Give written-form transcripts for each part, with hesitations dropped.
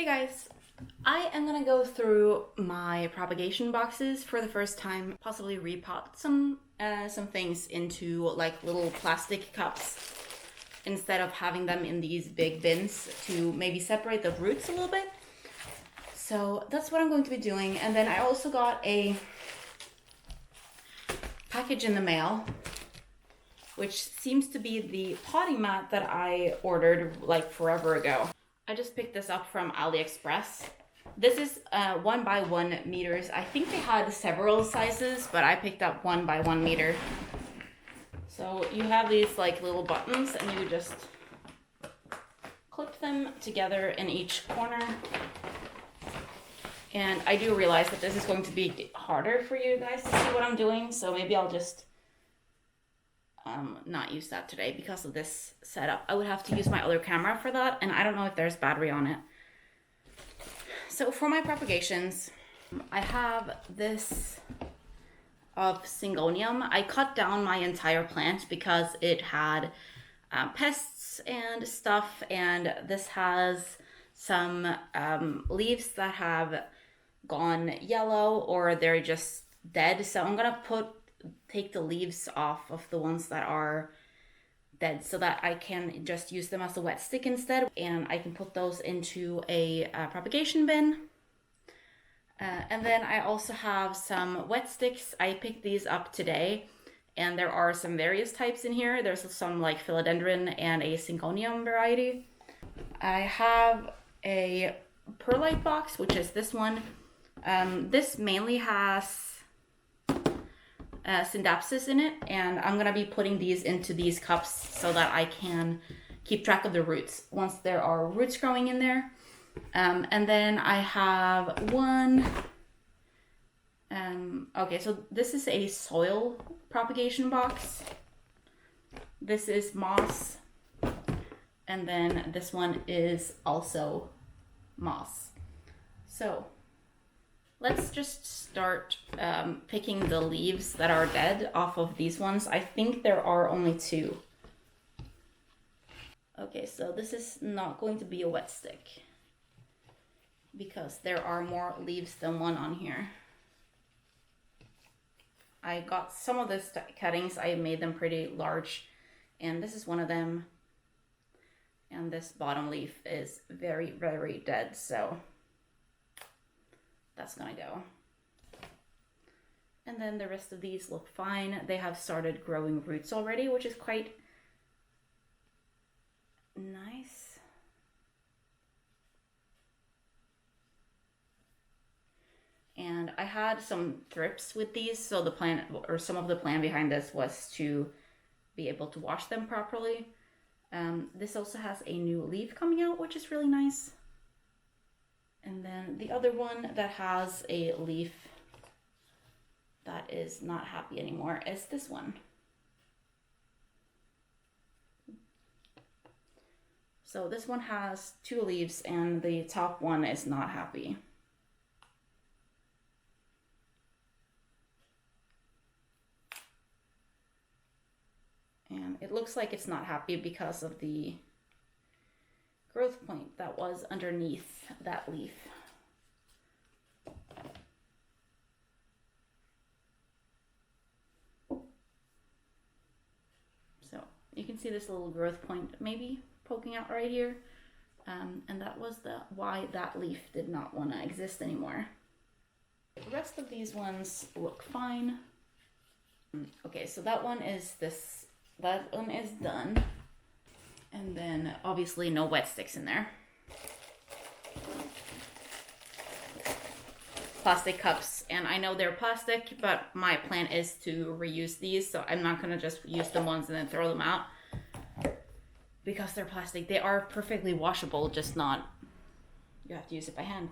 guys, I am gonna go through my propagation boxes for the first time, possibly repot some things into like little plastic cups instead of having them in these big bins to maybe separate the roots a little bit. So that's what I'm going to be doing. And then I also got a package in the mail, which seems to be the potting mat that I ordered like forever ago. I just picked this up from AliExpress. This is 1 by 1 meters. I think they had several sizes, but I picked up 1 by 1 meter. So you have these like little buttons and you just clip them together in each corner. And I do realize that this is going to be harder for you guys to see what I'm doing, so maybe I'll just not use that today because of this setup. I would have to use my other camera for that, and I don't know if there's battery on it. So for my propagations, I have this of Syngonium. I cut down my entire plant because it had pests and stuff, and this has some leaves that have gone yellow or they're just dead. So I'm gonna take the leaves off of the ones that are dead so that I can just use them as a wet stick instead, and I can put those into a propagation bin. And then I also have some wet sticks. I picked these up today, and there are some various types in here. There's some like philodendron and a Syngonium variety. I have a perlite box, which is this one. This mainly has synapses in it, and I'm gonna be putting these into these cups so that I can keep track of the roots once there are roots growing in there. And then I have one, okay, so this is a soil propagation box. This is moss, and then this one is also moss. So let's just start picking the leaves that are dead off of these ones. I think there are only 2. Okay, so this is not going to be a wet stick because there are more leaves than one on here. I got some of the cuttings, I made them pretty large, and this is one of them. And this bottom leaf is very, very dead, so that's gonna go. And then the rest of these look fine. They have started growing roots already, which is quite nice. And I had some thrips with these, so the plan, or some of the plan behind this was to be able to wash them properly. This also has a new leaf coming out, which is really nice. And then the other one that has a leaf that is not happy anymore is this one. So this one has 2 leaves and the top one is not happy. And it looks like it's not happy because of the growth point that was underneath that leaf. So you can see this little growth point maybe poking out right here, and that was why that leaf did not want to exist anymore. The rest of these ones look fine. Okay, so that one is done. And then obviously no wet sticks in there. Plastic cups, and I know they're plastic, but my plan is to reuse these, so I'm not gonna just use them once and then throw them out because they're plastic. They are perfectly washable, just not, you have to use it by hand.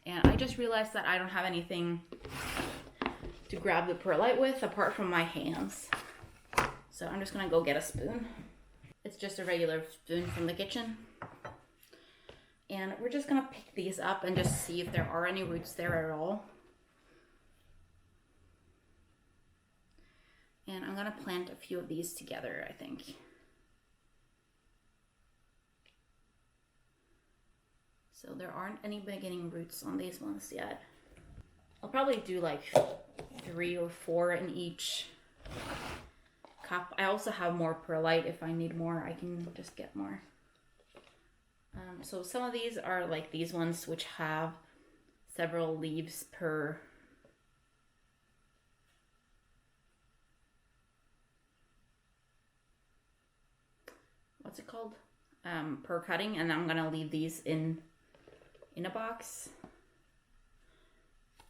And I just realized that I don't have anything to grab the perlite with apart from my hands. So I'm just gonna go get a spoon. It's just a regular spoon from the kitchen. And we're just gonna pick these up and just see if there are any roots there at all. And I'm gonna plant a few of these together, I think. So there aren't any beginning roots on these ones yet. I'll probably do like 3 or 4 in each cup. I also have more perlite. If I need more, I can just get more. So some of these are like these ones, which have several leaves per what's it called? Per cutting, and I'm gonna leave these in a box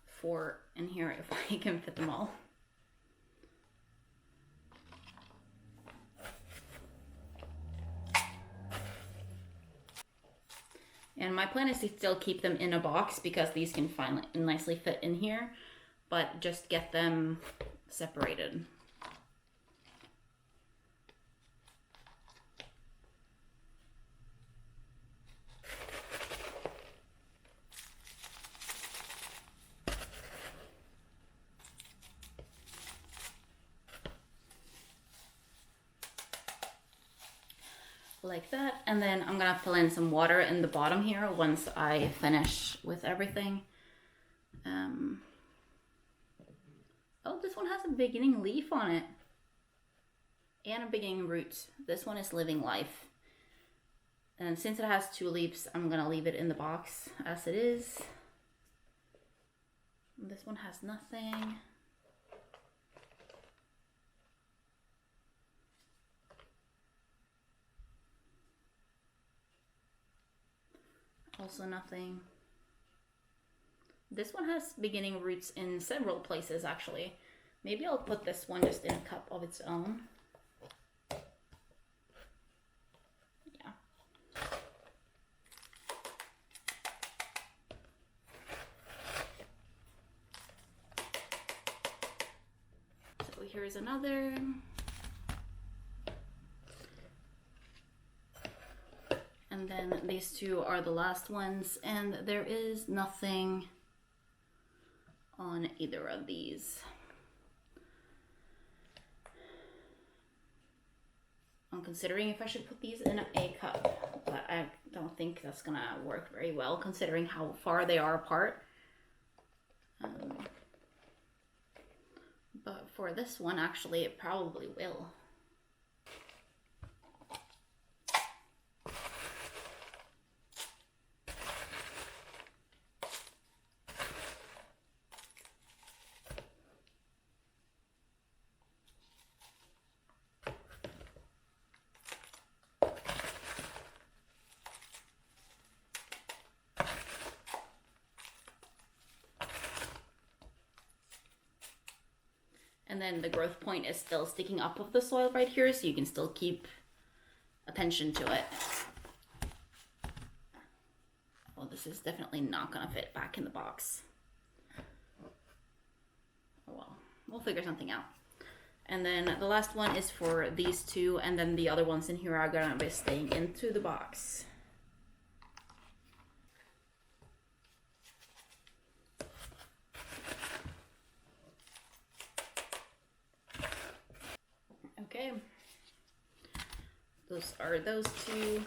for in here if I can fit them all. And my plan is to still keep them in a box because these can finally nicely fit in here, but just get them separated. Like that, and then I'm gonna fill in some water in the bottom here once I finish with everything. Oh, this one has a beginning leaf on it and a beginning root. This one is living life, and since it has 2 leaves, I'm gonna leave it in the box as it is. This one has nothing. Also nothing. This one has beginning roots in several places actually. Maybe I'll put this one just in a cup of its own. Yeah. So here's another. And then these 2 are the last ones, and there is nothing on either of these. I'm considering if I should put these in a cup, but I don't think that's gonna work very well considering how far they are apart. But for this one, actually, it probably will. And then the growth point is still sticking up of the soil right here, so you can still keep attention to it. Well, this is definitely not gonna fit back in the box. Oh well, we'll figure something out. And then the last one is for these 2, and then the other ones in here are gonna be staying into the box. Okay, those are those 2.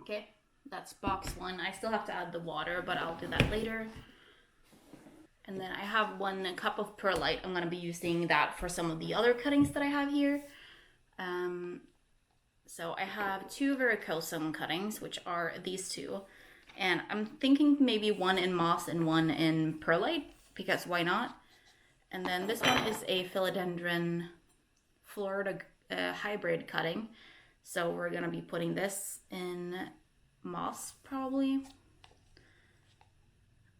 Okay, that's box 1. I still have to add the water, but I'll do that later. And then I have 1 cup of perlite. I'm gonna be using that for some of the other cuttings that I have here. So I have 2 verrucosum cuttings, which are these 2. And I'm thinking maybe 1 in moss and 1 in perlite, because why not? And then this one is a philodendron Florida hybrid cutting. So we're gonna be putting this in moss probably.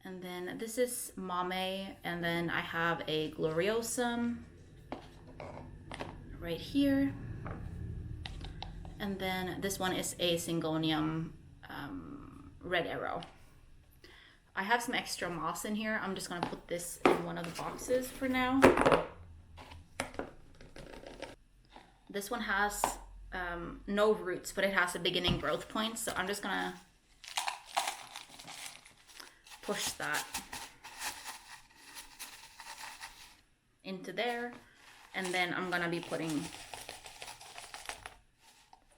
And then this is mame, and then I have a gloriosum. right here. And then this one is a Syngonium red arrow. I have some extra moss in here. I'm just gonna put this in one of the boxes for now. This one has no roots, but it has a beginning growth point. So I'm just gonna push that into there. And then I'm gonna be putting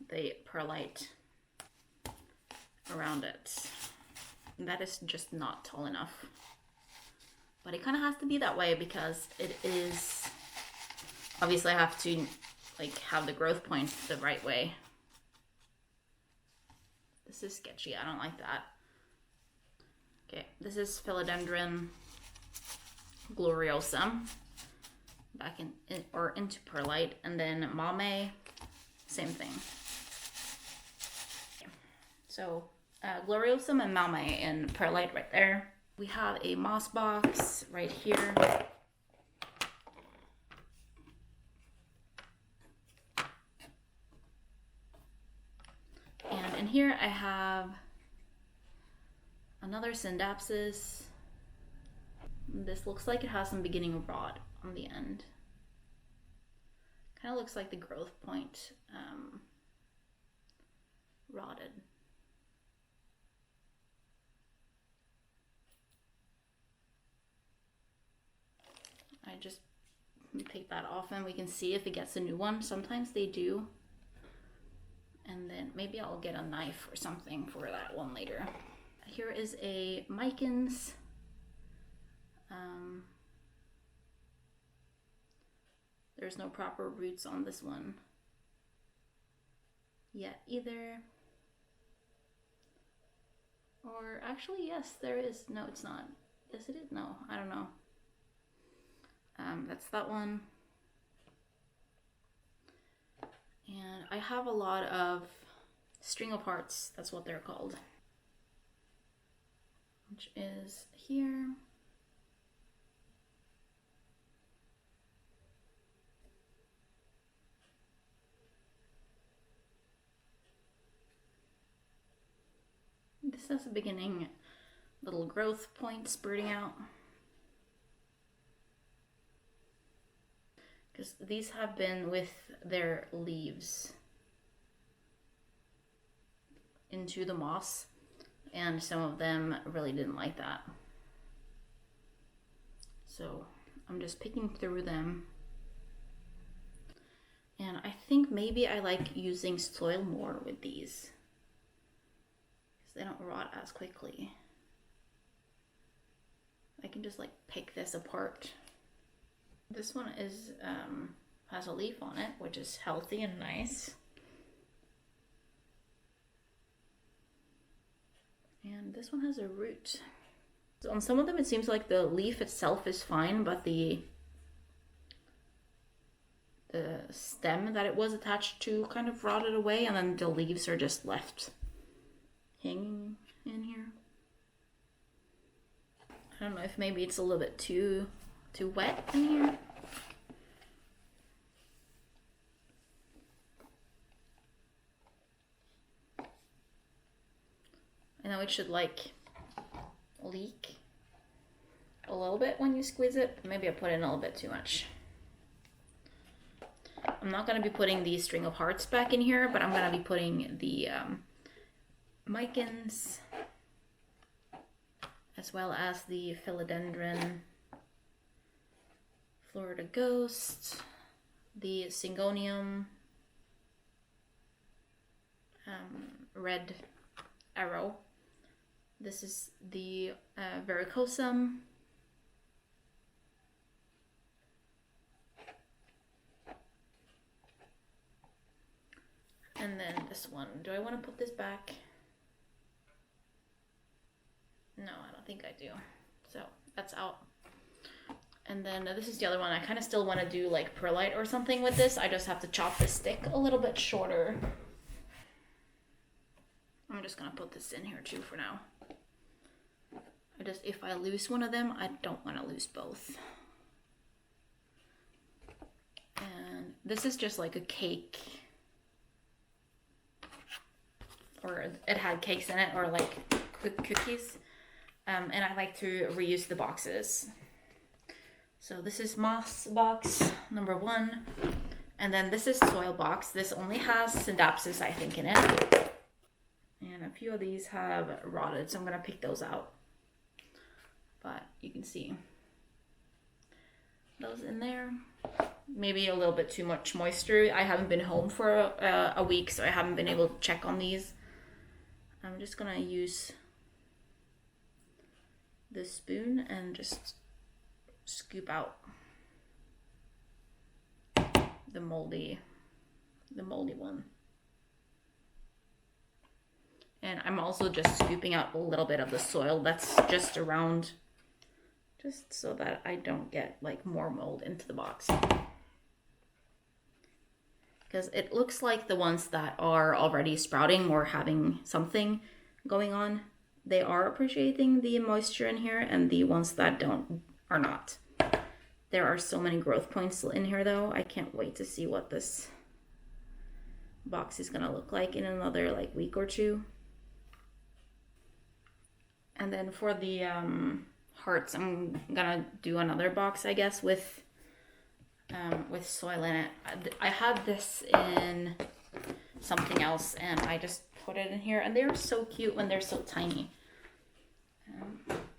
the perlite around it. That is just not tall enough. But it kind of has to be that way because it is, obviously I have to like have the growth point the right way. This is sketchy, I don't like that. Okay, this is Philodendron gloriosum. Back or into perlite, and then Mame, same thing. Okay. So gloriosum and Mame in perlite right there. We have a moss box right here. And in here I have another Syndapsis. This looks like it has some beginning rod on the end. Kind of looks like the growth point rotted. I just take that off and we can see if it gets a new one. Sometimes they do. And then maybe I'll get a knife or something for that one later. Here is a Micans. There's no proper roots on this one yet either. Or actually, yes, there is. No, it's not. Yes, it is. No, I don't know. That's that one. And I have a lot of string of hearts. That's what they're called. Which is here. This has a beginning little growth point spurting out. Because these have been with their leaves into the moss, and some of them really didn't like that. So I'm just picking through them. And I think maybe I like using soil more with these, they don't rot as quickly. I can just like pick this apart. This one is has a leaf on it, which is healthy and nice. And this one has a root. So on some of them it seems like the leaf itself is fine, but the stem that it was attached to kind of rotted away, and then the leaves are just left hanging in here. I don't know if maybe it's a little bit too wet in here. I know it should like leak a little bit when you squeeze it. Maybe I put in a little bit too much. I'm not going to be putting the string of hearts back in here, but I'm going to be putting the Micans, as well as the Philodendron Florida Ghost, the Syngonium red arrow. This is the Verrucosum. And then this one. Do I want to put this back? No, I don't think I do. So that's out. And then this is the other one. I kind of still want to do like perlite or something with this. I just have to chop the stick a little bit shorter. I'm just going to put this in here too for now. If I lose one of them, I don't want to lose both. And this is just like a cake, or it had cakes in it, or like cookies. And I like to reuse the boxes. So this is moss box number 1. And then this is soil box. This only has synapses, I think, in it. And a few of these have rotted, so I'm gonna pick those out. But you can see those in there. Maybe a little bit too much moisture. I haven't been home for a week, so I haven't been able to check on these. I'm just gonna use this spoon and just scoop out the moldy one. And I'm also just scooping out a little bit of the soil that's just around, just so that I don't get like more mold into the box. Because it looks like the ones that are already sprouting or having something going on, they are appreciating the moisture in here, and the ones that don't are not. There are so many growth points in here though. I can't wait to see what this box is gonna look like in another like week or 2. And then for the hearts, I'm gonna do another box, I guess, with soil in it. I had this in something else, and I just put it in here, and they're so cute when they're so tiny.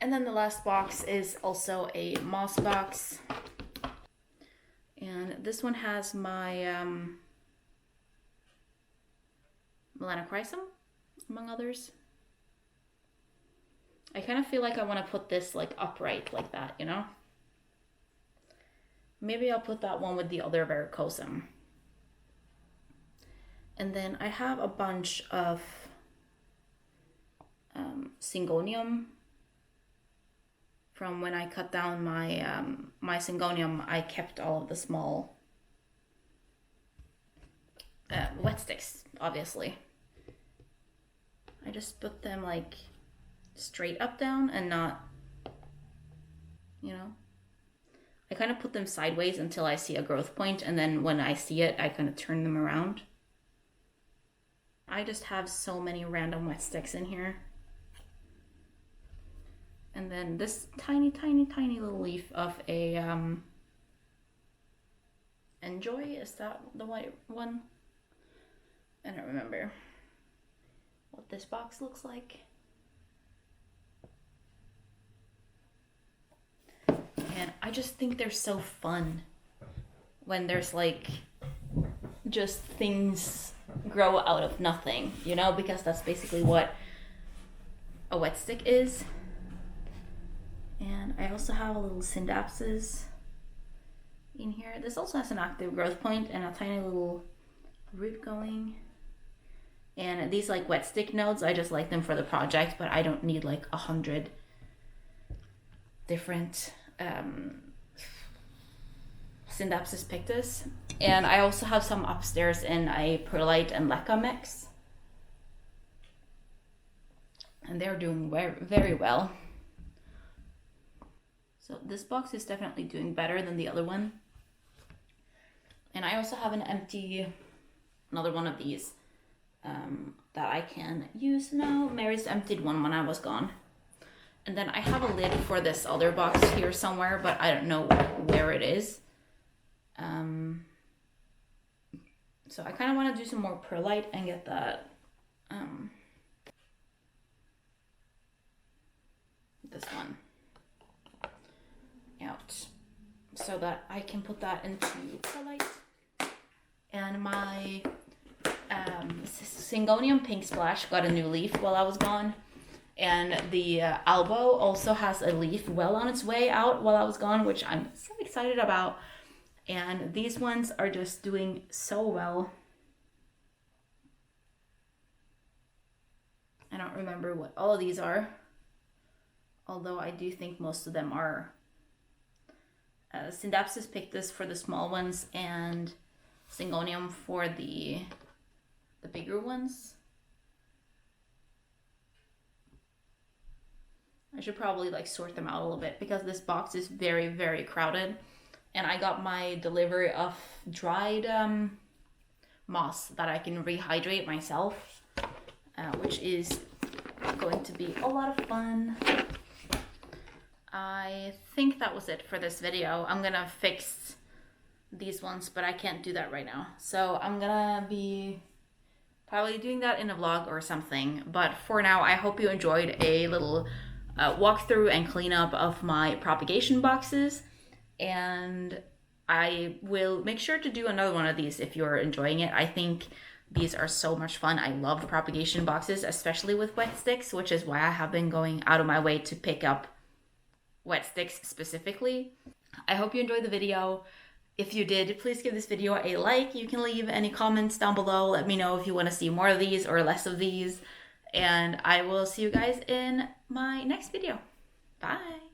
And then the last box is also a moss box, and this one has my melanochrysum, among others. I kind of feel like I want to put this like upright like that, you know? Maybe I'll put that one with the other varicosum. And then I have a bunch of syngonium. From when I cut down my my syngonium, I kept all of the small wetsticks, obviously. I just put them like straight up down and not, you know, I kind of put them sideways until I see a growth point, and then when I see it, I kind of turn them around. I just have so many random wet sticks in here. And then this tiny, tiny, tiny little leaf of a Enjoy, is that the white one? I don't remember what this box looks like. And I just think they're so fun when there's like just things grow out of nothing, you know, because that's basically what a wet stick is. And I also have a little synapses in here. This also has an active growth point and a tiny little root going. And these like wet stick nodes, I just like them for the project, but I don't need like 100 different Synapsis pictus. And I also have some upstairs in a perlite and leca mix. And they're doing very well. So this box is definitely doing better than the other one. And I also have another one of these that I can use now. Mary's emptied one when I was gone. And then I have a lid for this other box here somewhere, but I don't know where it is. So I kind of want to do some more perlite and get that this one out so that I can put that into perlite. And my Syngonium Pink Splash got a new leaf while I was gone. And the Albo also has a leaf well on its way out while I was gone, which I'm so excited about. And these ones are just doing so well. I don't remember what all of these are, although I do think most of them are Synapsis pictus for the small ones and Syngonium for the bigger ones. I should probably like sort them out a little bit because this box is very crowded and I got my delivery of dried moss that I can rehydrate myself, which is going to be a lot of fun. I think that was it for this video. I'm gonna fix these ones, but I can't do that right now. So I'm gonna be probably doing that in a vlog or something. But for now, I hope you enjoyed a little walkthrough and cleanup of my propagation boxes. And I will make sure to do another one of these if you're enjoying it. I think these are so much fun. I love propagation boxes, especially with wet sticks, which is why I have been going out of my way to pick up wet sticks specifically. I hope you enjoyed the video. If you did, please give this video a like. You can leave any comments down below. Let me know if you want to see more of these or less of these. And I will see you guys in my next video. Bye.